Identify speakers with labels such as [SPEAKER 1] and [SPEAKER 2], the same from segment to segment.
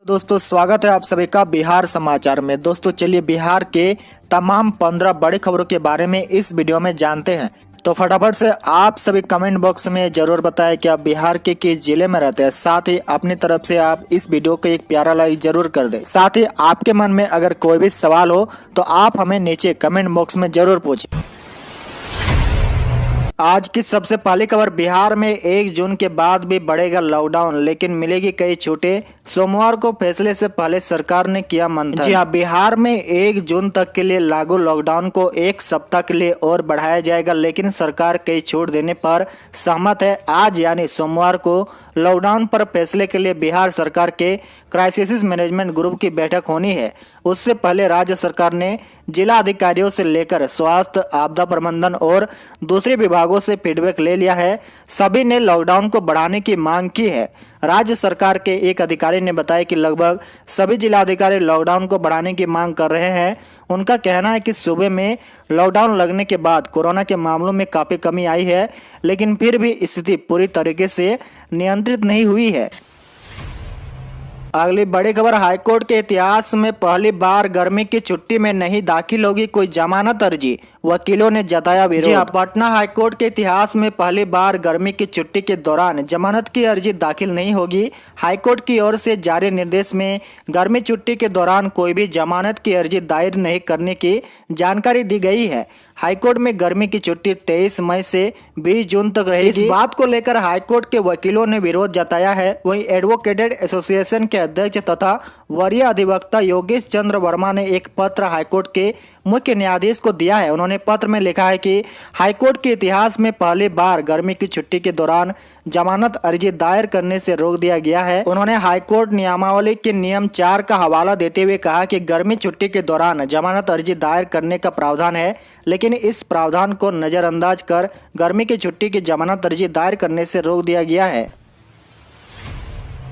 [SPEAKER 1] दोस्तों स्वागत है आप सभी का बिहार समाचार में। दोस्तों चलिए बिहार के तमाम 15 बड़ी खबरों के बारे में इस वीडियो में जानते हैं। तो फटाफट से आप सभी कमेंट बॉक्स में जरूर बताएं कि आप बिहार के किस जिले में रहते हैं। साथ ही अपनी तरफ से आप इस वीडियो को एक प्यारा लाइक जरूर कर दें। साथ ही आपके मन में अगर कोई भी सवाल हो तो आप हमें नीचे कमेंट बॉक्स में जरूर पूछें। आज की सबसे पहली खबर, बिहार में 1 जून के बाद भी बढ़ेगा लॉकडाउन लेकिन मिलेगी कई छूटें। सोमवार को फैसले से पहले सरकार ने किया मंथन। जी हाँ, बिहार में 1 जून तक के लिए लागू लॉकडाउन को 1 सप्ताह के लिए और बढ़ाया जाएगा, लेकिन सरकार कई छूट देने पर सहमत है। आज यानी सोमवार को लॉकडाउन पर फैसले के लिए बिहार सरकार के क्राइसिस मैनेजमेंट ग्रुप की बैठक होनी है। उससे पहले राज्य सरकार ने जिला अधिकारियों से लेकर स्वास्थ्य, आपदा प्रबंधन और दूसरे विभागों से फीडबैक ले लिया है। सभी ने लॉकडाउन को बढ़ाने की मांग की है। राज्य सरकार के एक अधिकारी ने बताया कि लगभग सभी जिलाधिकारी लॉकडाउन को बढ़ाने की मांग कर रहे हैं। उनका कहना है कि सूबे में लॉकडाउन लगने के बाद कोरोना के मामलों में काफी कमी आई है, लेकिन फिर भी स्थिति पूरी तरीके से नियंत्रित नहीं हुई है। अगली बड़ी खबर, हाईकोर्ट के इतिहास में पहली बार गर्मी की छुट्टी में नहीं दाखिल होगी कोई जमानत अर्जी, वकीलों ने जताया विरोध। पटना हाईकोर्ट के इतिहास में पहली बार गर्मी की छुट्टी के दौरान जमानत की अर्जी दाखिल नहीं होगी। हाईकोर्ट की ओर से जारी निर्देश में गर्मी छुट्टी के दौरान कोई भी जमानत की अर्जी दायर नहीं करने की जानकारी दी गई है। हाईकोर्ट में गर्मी की छुट्टी 23 मई से 20 जून तक रहेगी। इस बात को लेकर हाईकोर्ट के वकीलों ने विरोध जताया है। वहीं एडवोकेटेड एसोसिएशन के अध्यक्ष तथा वरीय अधिवक्ता योगेश चंद्र वर्मा ने एक पत्र हाईकोर्ट के मुख्य न्यायाधीश को दिया है। उन्होंने पत्र में लिखा है कि हाईकोर्ट के इतिहास में पहली बार गर्मी की छुट्टी के दौरान जमानत अर्जी दायर करने से रोक दिया गया है। उन्होंने हाईकोर्ट नियमावली के नियम 4 का हवाला देते हुए कहा कि गर्मी छुट्टी के दौरान जमानत अर्जी दायर करने का प्रावधान है, लेकिन इस प्रावधान को नजरअंदाज कर गर्मी की छुट्टी की जमानत अर्जी दायर करने से रोक दिया गया है।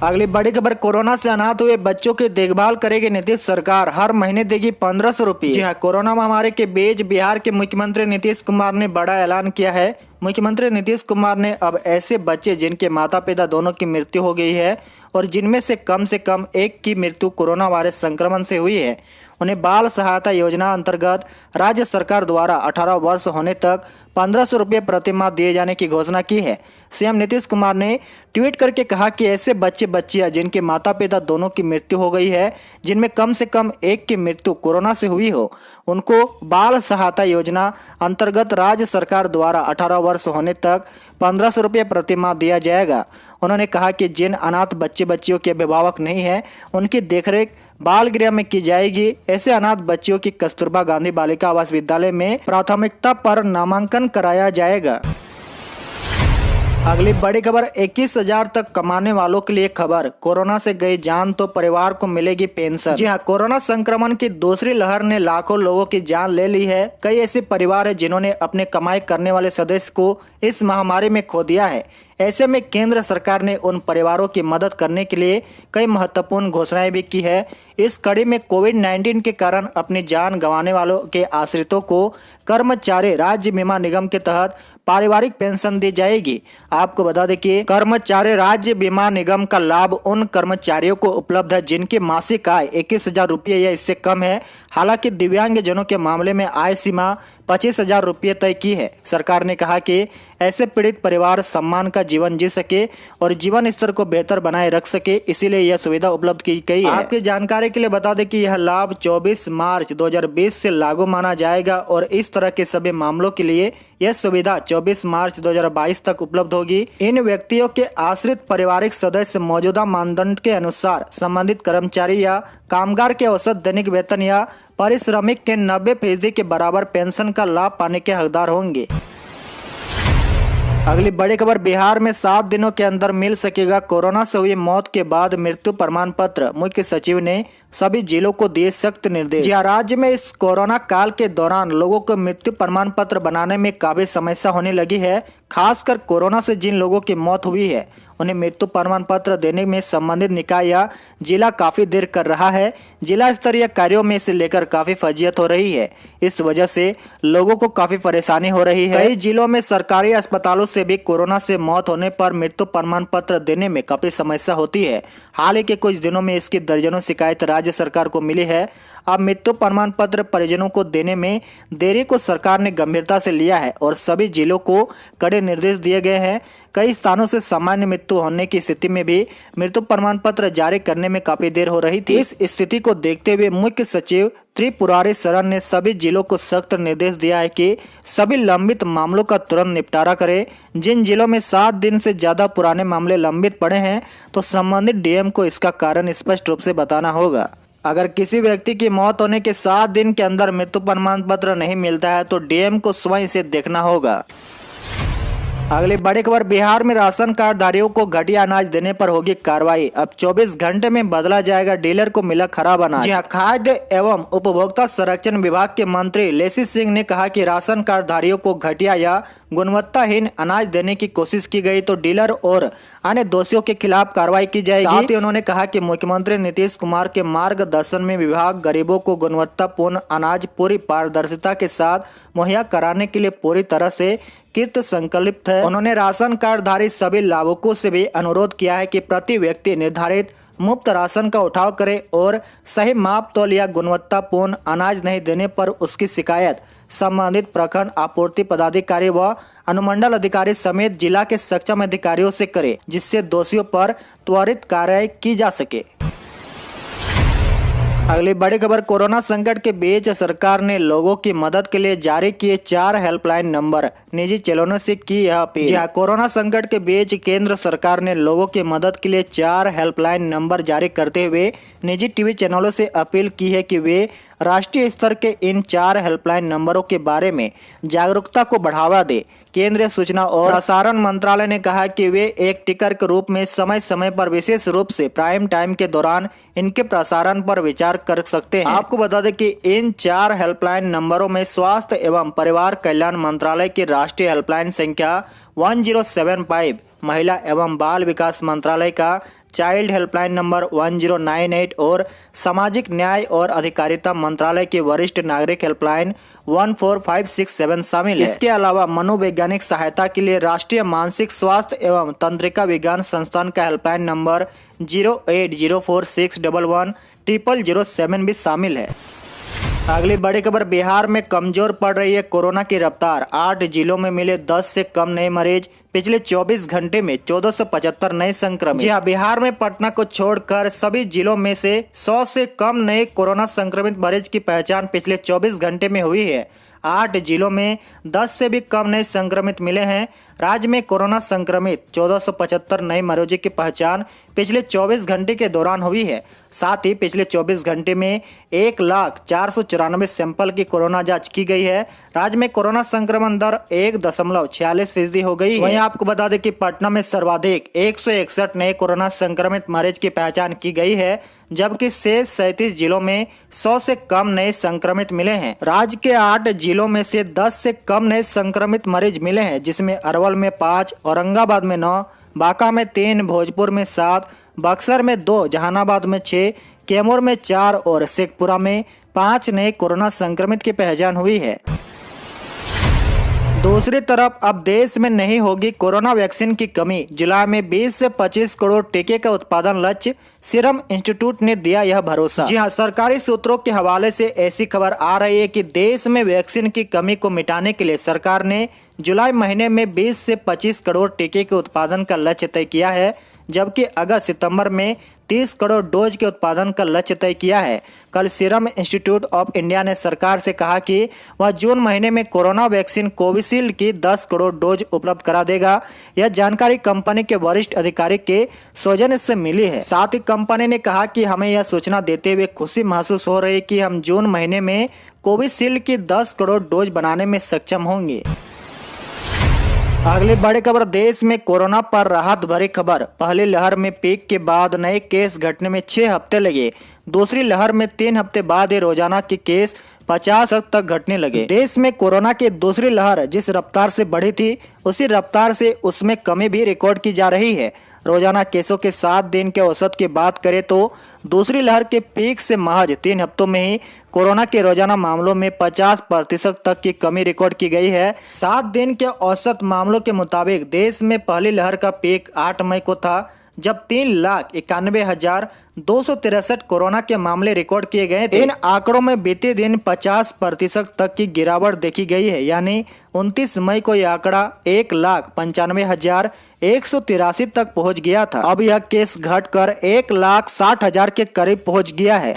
[SPEAKER 1] अगली बड़ी खबर, कोरोना से अनाथ हुए बच्चों की देखभाल करेगी नीतीश सरकार, हर महीने देगी 1500 रुपये। जी हाँ, कोरोना महामारी के बीच बिहार के मुख्यमंत्री नीतीश कुमार ने बड़ा ऐलान किया है। मुख्यमंत्री नीतीश कुमार ने अब ऐसे बच्चे जिनके माता पिता दोनों की मृत्यु हो गई है और जिनमें से कम एक की मृत्यु कोरोना वायरस संक्रमण से हुई है, उन्हें बाल सहायता योजना अंतर्गत राज्य सरकार द्वारा 18 वर्ष होने तक 1500 रुपये प्रति माह दिए जाने की घोषणा की है। सीएम नीतीश कुमार ने ट्वीट करके कहा कि ऐसे बच्चे बच्चियां जिनके माता पिता दोनों की मृत्यु हो गई है, जिनमें कम से कम एक की मृत्यु कोरोना से हुई हो, उनको बाल सहायता योजना अंतर्गत राज्य सरकार द्वारा 18 वर्ष होने तक 1500 रुपये प्रति माह दिया जाएगा। उन्होंने कहा कि जिन अनाथ बच्चे बच्चियों के अभिभावक नहीं है, उनकी देखरेख बाल गृह में की जाएगी। ऐसे अनाथ बच्चियों की कस्तूरबा गांधी बालिका आवास विद्यालय में प्राथमिकता पर नामांकन कराया जाएगा। अगली बड़ी खबर, 21,000 तक कमाने वालों के लिए खबर, कोरोना से गई जान तो परिवार को मिलेगी पेंशन। जी हाँ, कोरोना संक्रमण की दूसरी लहर ने लाखों लोगों की जान ले ली है। कई ऐसे परिवार हैं जिन्होंने अपने कमाई करने वाले सदस्य को इस महामारी में खो दिया है। ऐसे में केंद्र सरकार ने उन परिवारों की मदद करने के लिए कई महत्वपूर्ण घोषणाएं भी की है। इस कड़ी में कोविड-19 के कारण अपनी जान गंवाने वालों के आश्रितों को कर्मचारी राज्य बीमा निगम के तहत पारिवारिक पेंशन दी जाएगी। आपको बता दें कि कर्मचारी राज्य बीमा निगम का लाभ उन कर्मचारियों को उपलब्ध है जिनकी मासिक आय 21,000 रुपये या इससे कम है। हालांकि दिव्यांगजनों के मामले में आय सीमा 25,000 रुपये तय की है। सरकार ने कहा कि ऐसे पीड़ित परिवार सम्मान का जीवन जी सके और जीवन स्तर को बेहतर बनाए रख सके, इसीलिए यह सुविधा उपलब्ध की गई है। आपकी जानकारी के लिए बता दें कि यह लाभ 24 मार्च 2020 से लागू माना जाएगा और इस तरह के सभी मामलों के लिए यह सुविधा 24 मार्च 2022 तक उपलब्ध होगी। इन व्यक्तियों के आश्रित पारिवारिक सदस्य मौजूदा मानदंड के अनुसार संबंधित कर्मचारी या कामगार के औसत दैनिक वेतन या पारिश्रमिक के 90% के बराबर पेंशन का लाभ पाने के हकदार होंगे। अगली बड़ी खबर, बिहार में 7 दिनों के अंदर मिल सकेगा कोरोना से हुई मौत के बाद मृत्यु प्रमाण पत्र, मुख्य सचिव ने सभी जिलों को दिए सख्त निर्देश। जी, राज्य में इस कोरोना काल के दौरान लोगों को मृत्यु प्रमाण पत्र बनाने में काफी समस्या होने लगी है। खासकर कोरोना से जिन लोगों की मौत हुई है उन्हें मृत्यु प्रमाण पत्र देने में संबंधित निकाय या जिला काफी देर कर रहा है। जिला स्तरीय कार्यों में इसे लेकर काफी फजीयत हो रही है। इस वजह से लोगों को काफी परेशानी हो रही है। कई जिलों में सरकारी अस्पतालों से भी कोरोना से मौत होने पर मृत्यु प्रमाण पत्र देने में काफी समस्या होती है। हाल ही के कुछ दिनों में इसकी दर्जनों शिकायत राज्य सरकार को मिली है। अब मृत्यु प्रमाण पत्र परिजनों को देने में देरी को सरकार ने गंभीरता से लिया है और सभी जिलों को कड़े निर्देश दिए गए हैं। कई स्थानों से सामान्य मृत्यु होने की स्थिति में भी मृत्यु प्रमाण पत्र जारी करने में काफी देर हो रही थी। इस स्थिति को देखते हुए मुख्य सचिव त्रिपुरारी शरण ने सभी जिलों को सख्त निर्देश दिया है कि सभी लंबित मामलों का तुरंत निपटारा करें। जिन जिलों में 7 दिन से ज्यादा पुराने मामले लंबित पड़े हैं तो संबंधित डीएम को इसका कारण स्पष्ट रूप से बताना होगा। अगर किसी व्यक्ति की मौत होने के 7 दिन के अंदर मृत्यु प्रमाण पत्र नहीं मिलता है तो डीएम को स्वयं इसे देखना होगा। अगली बड़ी खबर, बिहार में राशन कार्ड धारियों को घटिया अनाज देने पर होगी कार्रवाई। अब 24 घंटे में बदला जाएगा डीलर को मिला खराब अनाज। जी हां, खाद्य एवं उपभोक्ता संरक्षण विभाग के मंत्री लेसी सिंह ने कहा कि राशन कार्ड धारियों को घटिया या गुणवत्ताहीन अनाज देने की कोशिश की गई तो डीलर और अन्य दोषियों के खिलाफ कार्रवाई की जाएगी। साथ ही उन्होंने कहा कि मुख्यमंत्री नीतीश कुमार के मार्गदर्शन में विभाग गरीबों को गुणवत्तापूर्ण अनाज पूरी पारदर्शिता के साथ मुहैया कराने के लिए पूरी तरह से कृत संकल्पित है। उन्होंने राशन कार्ड धारी सभी लाभुकों से भी अनुरोध किया है कि प्रति व्यक्ति निर्धारित मुफ्त राशन का उठाव करे और सही माप तौल या गुणवत्तापूर्ण अनाज नहीं देने पर उसकी शिकायत संबंधित प्रखंड आपूर्ति पदाधिकारी व अनुमंडल अधिकारी समेत जिला के सक्षम अधिकारियों से करे, जिससे दोषियों पर त्वरित कार्रवाई की जा सके। अगली बड़ी खबर, कोरोना संकट के बीच सरकार ने लोगों की मदद के लिए जारी किए 4 हेल्पलाइन नंबर। निजी चैनलों से की यह अपील। जी हां, कोरोना संकट के बीच केंद्र सरकार ने लोगों की मदद के लिए 4 हेल्पलाइन नंबर जारी करते हुए निजी टीवी चैनलों से अपील की है कि वे राष्ट्रीय स्तर के इन 4 हेल्पलाइन नंबरों के बारे में जागरूकता को बढ़ावा दे। केंद्रीय सूचना और प्रसारण मंत्रालय ने कहा कि वे एक टिकर के रूप में समय समय पर विशेष रूप से प्राइम टाइम के दौरान इनके प्रसारण पर विचार कर सकते हैं। आपको बता दें कि इन 4 हेल्पलाइन नंबरों में स्वास्थ्य एवं परिवार कल्याण मंत्रालय की राष्ट्रीय हेल्पलाइन संख्या 1075, महिला एवं बाल विकास मंत्रालय का चाइल्ड हेल्पलाइन नंबर 1098 और सामाजिक न्याय और अधिकारिता मंत्रालय की वरिष्ठ नागरिक हेल्पलाइन 14567 शामिल है। इसके अलावा मनोवैज्ञानिक सहायता के लिए राष्ट्रीय मानसिक स्वास्थ्य एवं तंत्रिका विज्ञान संस्थान का हेल्पलाइन नंबर 08046110007 भी शामिल है। अगली बड़ी खबर, बिहार में कमजोर पड़ रही है कोरोना की रफ्तार। 8 जिलों में मिले 10 से कम नए मरीज। पिछले 24 घंटे में 1475 नए संक्रमित। जी हां, बिहार में पटना को छोड़कर सभी जिलों में से 100 से कम नए कोरोना संक्रमित मरीज की पहचान पिछले 24 घंटे में हुई है। 8 जिलों में 10 से भी कम नए संक्रमित मिले हैं। राज्य में कोरोना संक्रमित 1475 नए मरीजों की पहचान पिछले 24 घंटे के दौरान हुई है। साथ ही पिछले 24 घंटे में 1,04,94 सैंपल की कोरोना जांच की गई है। राज्य में कोरोना संक्रमण दर 1.46% हो गई है। वहीं आपको बता दें कि पटना में सर्वाधिक 161 नए कोरोना संक्रमित मरीज की पहचान की गई है, जबकि शेष 37 जिलों में 100 से कम नए संक्रमित मिले हैं। राज्य के 8 जिलों में से 10 से कम नए संक्रमित मरीज मिले हैं, जिसमें अरवल में 5, औरंगाबाद में 9, बांका में 3, भोजपुर में 7, बक्सर में 2, जहानाबाद में 6, कैमूर में 4 और शेखपुरा में 5 नए कोरोना संक्रमित की पहचान हुई है। दूसरी तरफ अब देश में नहीं होगी कोरोना वैक्सीन की कमी। जुलाई में 20 से 25 करोड़ टीके का उत्पादन लक्ष्य, सीरम इंस्टीट्यूट ने दिया यह भरोसा। जी हां, सरकारी सूत्रों के हवाले से ऐसी खबर आ रही है कि देश में वैक्सीन की कमी को मिटाने के लिए सरकार ने जुलाई महीने में 20 से 25 करोड़ टीके के उत्पादन का लक्ष्य तय किया है, जबकि अगस्त सितंबर में 30 करोड़ डोज के उत्पादन का लक्ष्य तय किया है। कल सीरम इंस्टीट्यूट ऑफ इंडिया ने सरकार से कहा कि वह जून महीने में कोरोना वैक्सीन कोविशील्ड की 10 करोड़ डोज उपलब्ध करा देगा। यह जानकारी कंपनी के वरिष्ठ अधिकारी के सौजन्य से मिली है। साथ ही कंपनी ने कहा कि हमें यह सूचना देते हुए खुशी महसूस हो रही है कि हम जून महीने में कोविशील्ड की 10 करोड़ डोज बनाने में सक्षम होंगे। अगली बड़ी खबर, देश में कोरोना पर राहत भरी खबर। पहली लहर में पीक के बाद नए केस घटने में 6 हफ्ते लगे। दूसरी लहर में 3 हफ्ते बाद रोजाना के केस 50 तक घटने लगे। देश में कोरोना की दूसरी लहर जिस रफ्तार से बढ़ी थी, उसी रफ्तार से उसमें कमी भी रिकॉर्ड की जा रही है। रोजाना केसों के 7 दिन के औसत की बात करें तो दूसरी लहर के पीक से महज 3 हफ्तों में ही कोरोना के रोजाना मामलों में 50% तक की कमी रिकॉर्ड की गई है। 7 दिन के औसत मामलों के मुताबिक देश में पहली लहर का पीक 8 मई को था, जब 3,91,263 कोरोना के मामले रिकॉर्ड किए गए थे। इन आंकड़ों में बीते दिन 50% तक की गिरावट देखी गई है, यानी 29 मई को यह आंकड़ा 1,95,183 तक पहुंच गया था। अब यह केस घटकर 1,60,000 के करीब पहुंच गया है।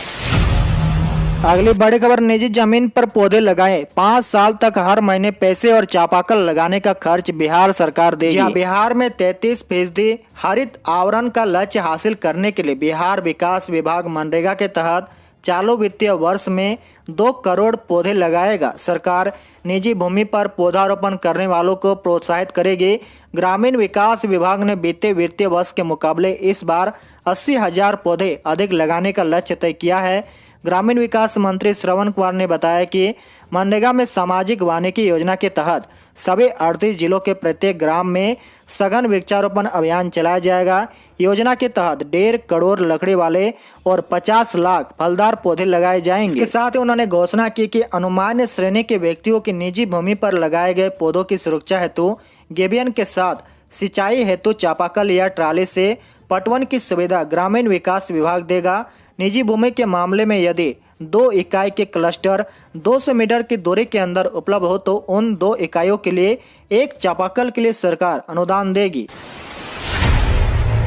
[SPEAKER 1] अगली बड़ी खबर, निजी जमीन पर पौधे लगाएं, 5 साल तक हर महीने पैसे और चापाकल लगाने का खर्च बिहार सरकार देगी। बिहार में 33% हरित आवरण का लक्ष्य हासिल करने के लिए बिहार विकास विभाग मनरेगा के तहत चालू वित्तीय वर्ष में 2 करोड़ पौधे लगाएगा। सरकार निजी भूमि पर पौधारोपण करने वालों को प्रोत्साहित करेगी। ग्रामीण विकास विभाग ने बीते वित्तीय वर्ष के मुकाबले इस बार 80,000 पौधे अधिक लगाने का लक्ष्य तय किया है। ग्रामीण विकास मंत्री श्रवण कुमार ने बताया कि मनरेगा में सामाजिक वानिकी योजना के तहत सभी 38 जिलों के प्रत्येक ग्राम में सघन वृक्षारोपण अभियान चलाया जाएगा। योजना के तहत 1.5 करोड़ लकड़ी वाले और 50 लाख फलदार पौधे लगाए जाएंगे। इसके साथ ही उन्होंने घोषणा की कि अनुमान्य श्रेणी के व्यक्तियों की निजी भूमि पर लगाए गए पौधों की सुरक्षा हेतु गेबियन के साथ सिंचाई हेतु चापाकल या ट्राली से पटवन की सुविधा ग्रामीण विकास विभाग देगा। निजी भूमि के मामले में यदि 2 इकाई के क्लस्टर 200 मीटर की दूरी के अंदर उपलब्ध हो तो उन 2 इकाइयों के लिए एक चापाकल के लिए सरकार अनुदान देगी।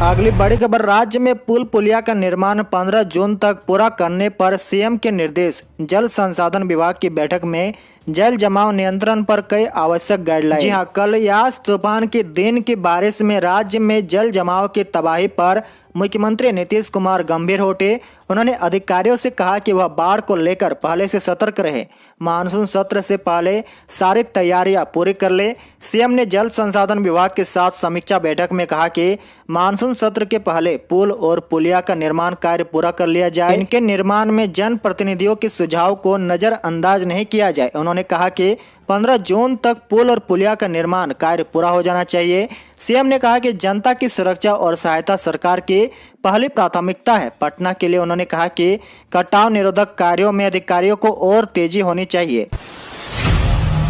[SPEAKER 1] अगली बड़ी खबर, राज्य में पुल पुलिया का निर्माण 15 जून तक पूरा करने पर सीएम के निर्देश। जल संसाधन विभाग की बैठक में जल जमाव नियंत्रण पर कई आवश्यक गाइडलाइन। जी हां, कल यास तूफान के दिन की बारिश में राज्य में जल जमाव की तबाही पर मुख्यमंत्री नीतीश कुमार गंभीर उठे। उन्होंने अधिकारियों से कहा कि वह बाढ़ को लेकर पहले से सतर्क रहे, मानसून सत्र से पहले सारी तैयारियां पूरी कर ले। सीएम ने जल संसाधन विभाग के साथ समीक्षा बैठक में कहा कि मानसून सत्र के पहले पुल और पुलिया का निर्माण कार्य पूरा कर लिया जाए। इनके निर्माण में जनप्रतिनिधियों के सुझाव को नजरअंदाज नहीं किया जाए। उन्होंने कहा कि 15 जून तक पुल और पुलिया का निर्माण कार्य पूरा हो जाना चाहिए। सीएम ने कहा कि जनता की सुरक्षा और सहायता सरकार की पहली प्राथमिकता है। पटना के लिए उन्होंने कहा कि कटाव निरोधक कार्यों में अधिकारियों को और तेजी होनी चाहिए।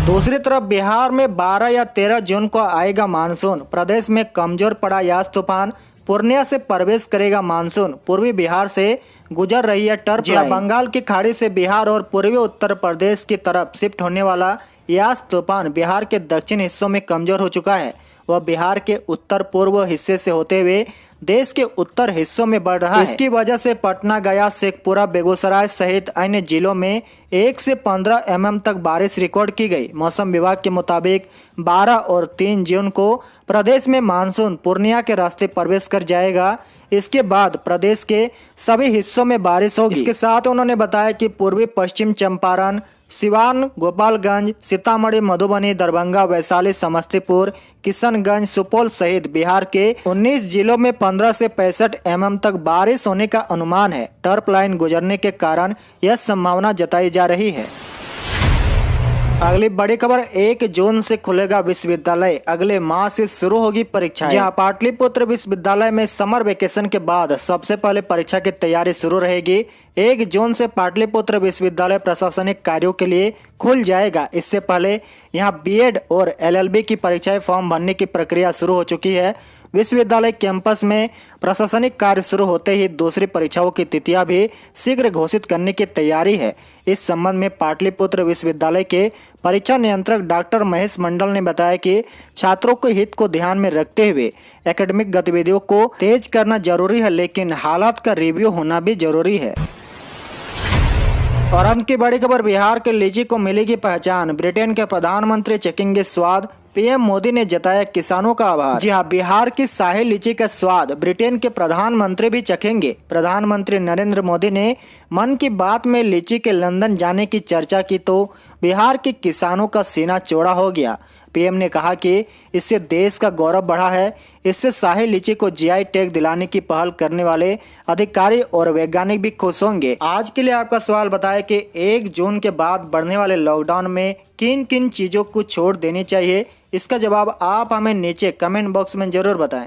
[SPEAKER 1] दूसरी तरफ बिहार में 12 या 13 जून को आएगा मानसून। प्रदेश में कमजोर पड़ा यास तूफान, पूर्णिया से प्रवेश करेगा मानसून। पूर्वी बिहार से गुजर रही है टर्फ लाइन। बंगाल की खाड़ी से बिहार और पूर्वी उत्तर प्रदेश की तरफ शिफ्ट होने वाला यास तूफान बिहार के दक्षिण हिस्सों में कमजोर हो चुका है। वह बिहार के उत्तर पूर्व हिस्से से होते हुए देश के उत्तर हिस्सों में बढ़ रहा है। इसकी वजह से पटना, गया, शेखपुरा, बेगूसराय सहित अन्य जिलों में 1 से 15 mm तक बारिश रिकॉर्ड की गई। मौसम विभाग के मुताबिक 12 और 3 जून को प्रदेश में मानसून पूर्णिया के रास्ते प्रवेश कर जाएगा। इसके बाद प्रदेश के सभी हिस्सों में बारिश होगी। इसके साथ उन्होंने बताया कि पूर्वी पश्चिम चंपारण, सिवान, गोपालगंज, सीतामढ़ी, मधुबनी, दरभंगा, वैशाली, समस्तीपुर, किशनगंज, सुपौल सहित बिहार के 19 जिलों में 15 से 65 mm तक बारिश होने का अनुमान है। टर्फ लाइन गुजरने के कारण यह संभावना जताई जा रही है। अगली बड़ी खबर, 1 जून से खुलेगा विश्वविद्यालय, अगले माह से शुरू होगी परीक्षाएं। जहां पाटलिपुत्र विश्वविद्यालय में समर वेकेशन के बाद सबसे पहले परीक्षा की तैयारी शुरू रहेगी। 1 जून से पाटलिपुत्र विश्वविद्यालय प्रशासनिक कार्यों के लिए खुल जाएगा। इससे पहले यहां बीएड और एलएलबी की परीक्षाएं फॉर्म भरने की प्रक्रिया शुरू हो चुकी है। विश्वविद्यालय कैंपस में प्रशासनिक कार्य शुरू होते ही दूसरी परीक्षाओं की तिथियां भी शीघ्र घोषित करने की तैयारी है। इस संबंध में पाटलिपुत्र विश्वविद्यालय के परीक्षा नियंत्रक डॉक्टर महेश मंडल ने बताया कि छात्रों के हित को ध्यान में रखते हुए एकेडमिक गतिविधियों को तेज करना जरूरी है, लेकिन हालात का रिव्यू होना भी जरूरी है। और अंत की बड़ी खबर, बिहार के लीची को मिलेगी पहचान, ब्रिटेन के प्रधानमंत्री चखेंगे स्वाद। पीएम मोदी ने जताया किसानों का आभार। जी हां, बिहार की शाही लीची का स्वाद ब्रिटेन के प्रधानमंत्री भी चखेंगे। प्रधानमंत्री नरेंद्र मोदी ने मन की बात में लीची के लंदन जाने की चर्चा की तो बिहार के किसानों का सीना चौड़ा हो गया। पीएम ने कहा कि इससे देश का गौरव बढ़ा है। इससे शाही लीची को जीआई टैग दिलाने की पहल करने वाले अधिकारी और वैज्ञानिक भी खुश होंगे। आज के लिए आपका सवाल बताएं कि 1 जून के बाद बढ़ने वाले लॉकडाउन में किन किन चीजों को छोड़ देनी चाहिए। इसका जवाब आप हमें नीचे कमेंट बॉक्स में जरूर बताएं।